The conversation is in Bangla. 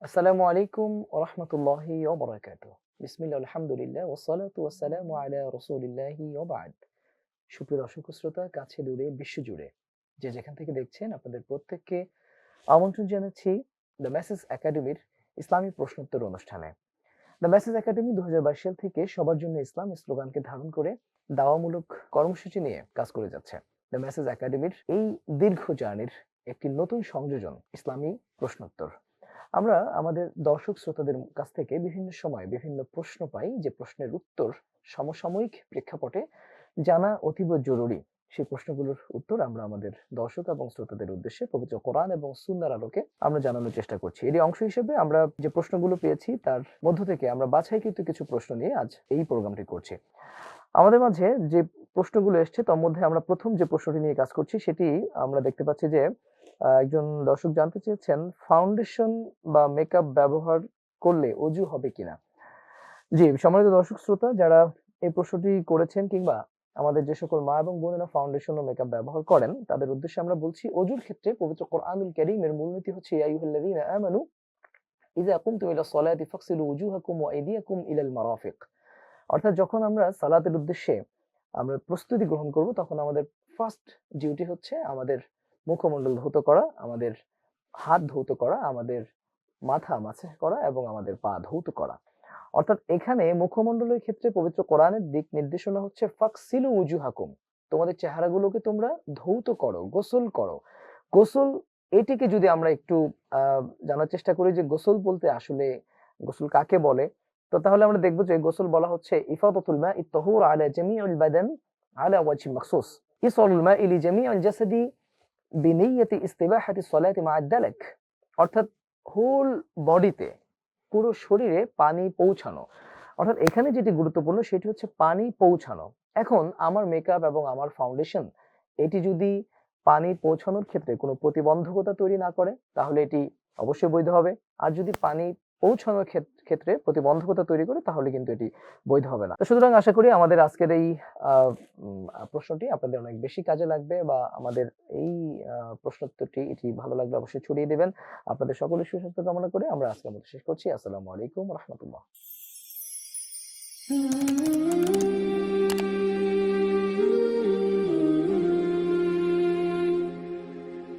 আসসালামু আলাইকুম ওয়া রাহমাতুল্লাহি ওয়া বারাকাতুহু। বিসমিল্লাহ আলহামদুলিল্লাহ ওয়াসসালাতু ওয়াসসালামু আলা রাসূলিল্লাহি ওয়া বা'দ। সুপ্রিয় দর্শক ও শ্রোতা কাছে দূরে বিশ্বজুড়ে যে যেখান থেকে দেখছেন আপনাদের প্রত্যেককে আমন্ত্রণ জানাচ্ছি দ্য মেসেজ একাডেমির ইসলামী প্রশ্নোত্তর অনুষ্ঠানে। দ্য মেসেজ একাডেমি ২০২২ সাল থেকে সবার জন্য ইসলাম স্লোগানকে ধারণ করে দাওয়ামূলক কর্মসূচি নিয়ে কাজ করে যাচ্ছে। দ্য মেসেজ একাডেমির এই দীর্ঘ জার্নির একটি নতুন সংযোজন ইসলামী প্রশ্নোত্তর। আমরা আমাদের দর্শক শ্রোতাদের কাছ থেকে বিভিন্ন সময় বিভিন্ন প্রশ্ন পাই, যে প্রশ্নের উত্তর সমসাময়িক প্রেক্ষাপটে জানা অতীব জরুরি। সেই প্রশ্নগুলোর উত্তর আমরা আমাদের দর্শক এবং শ্রোতাদের উদ্দেশ্যে পবিত্র কোরআন এবং সুন্নাহর আলোকে আমরা জানানোর চেষ্টা করছি। এরই অংশ হিসেবে আমরা যে প্রশ্নগুলো পেয়েছি তার মধ্য থেকে আমরা বাছাইকৃত কিছু প্রশ্ন নিয়ে আজ এই প্রোগ্রামটি করছি। আমাদের মাঝে যে প্রশ্নগুলো এসছে তার মধ্যে আমরা প্রথম যে প্রশ্নটি নিয়ে কাজ করছি সেটি আমরা দেখতে পাচ্ছি যে একজন দর্শক জানতে চেয়েছেন ফাউন্ডেশন বা মেকআপ ব্যবহার করলে অজু হবে কিনা। জি, সম্মানিত দর্শক শ্রোতা যারা এই প্রশ্নটি করেছেন কিংবা আমাদের যে সকল মা এবং বোনেরা ফাউন্ডেশন ও মেকআপ ব্যবহার করেন তাদের উদ্দেশ্যে আমরা বলছি, অজুর ক্ষেত্রে পবিত্র কোরআনুল কারীমের মূলনীতি হচ্ছে ইয়া আইয়ুহাল্লাযীনা আমানু ইযা কুমতুম ইলাস সালাতি ফাগসিলু ওজুহাকুম ওয়া আইদিয়াকুম ইলাল মারাফিক। অর্থাৎ যখন আমরা সালাতের উদ্দেশ্যে আমরা প্রস্তুতি গ্রহণ করব তখন আমাদের ফার্স্ট ডিউটি হচ্ছে আমাদের মুখমণ্ডল ধৌত করা, আমাদের হাত ধৌত করা, আমাদের মাথা মাসাজ করা এবং আমাদের পা ধৌত করা। অর্থাৎ এখানে মুখমণ্ডলের ক্ষেত্রে পবিত্র কোরআনের দিক নির্দেশনা হচ্ছে ফাকসিলু উজুহাকুম, তোমাদের চেহারাগুলোকে তোমরা ধৌত করো, গোসল করো। গোসল, এটিকে যদি আমরা একটু জানার চেষ্টা করি যে গোসল বলতে আসলে গোসল কাকে বলে, তো তাহলে আমরা দেখব যে গোসল বলা হচ্ছে ইফাদাতুল মা'i তাহুর আলা জামি'িল বাদান আলা ওয়াজহিন মাখসুস, ইসালুল মা'i লি জামি'িল জাসাদি বিনিয়্যাতি ইস্তিবাহাতি সলাতি মা'আদ দালাক। অর্থাৎ হোল বডিতে, পুরো শরীরে পানি পৌঁছানো। অর্থাৎ এখানে যেটি গুরুত্বপূর্ণ সেটি হচ্ছে পানি পৌঁছানো। এখন আমার মেকআপ এবং আমার ফাউন্ডেশন এটি যদি পানি পৌঁছানোর ক্ষেত্রে কোনো প্রতিবন্ধকতা তৈরি না করে তাহলে এটি অবশ্যই বৈধ হবে। আর যদি পানি পৌঁছানোর ক্ষেত্রে প্রতিবন্ধকতা তৈরি করে তাহলে কিন্তু এটি বৈধ হবে না। তো সুতরাং আশা করি আমাদের আজকের এই আ প্রশ্নটি আপনাদের অনেক বেশি কাজে লাগবে বা আমাদের এই প্রশ্নোত্তরটি এটি ভালো লাগলে অবশ্যই ছড়িয়ে দিবেন। আপনাদের সকলের সুস্বাস্থ্য কামনা করে আমরা আজকের মতো শেষ করছি। আসসালামু আলাইকুম ওয়া রাহমাতুল্লাহ।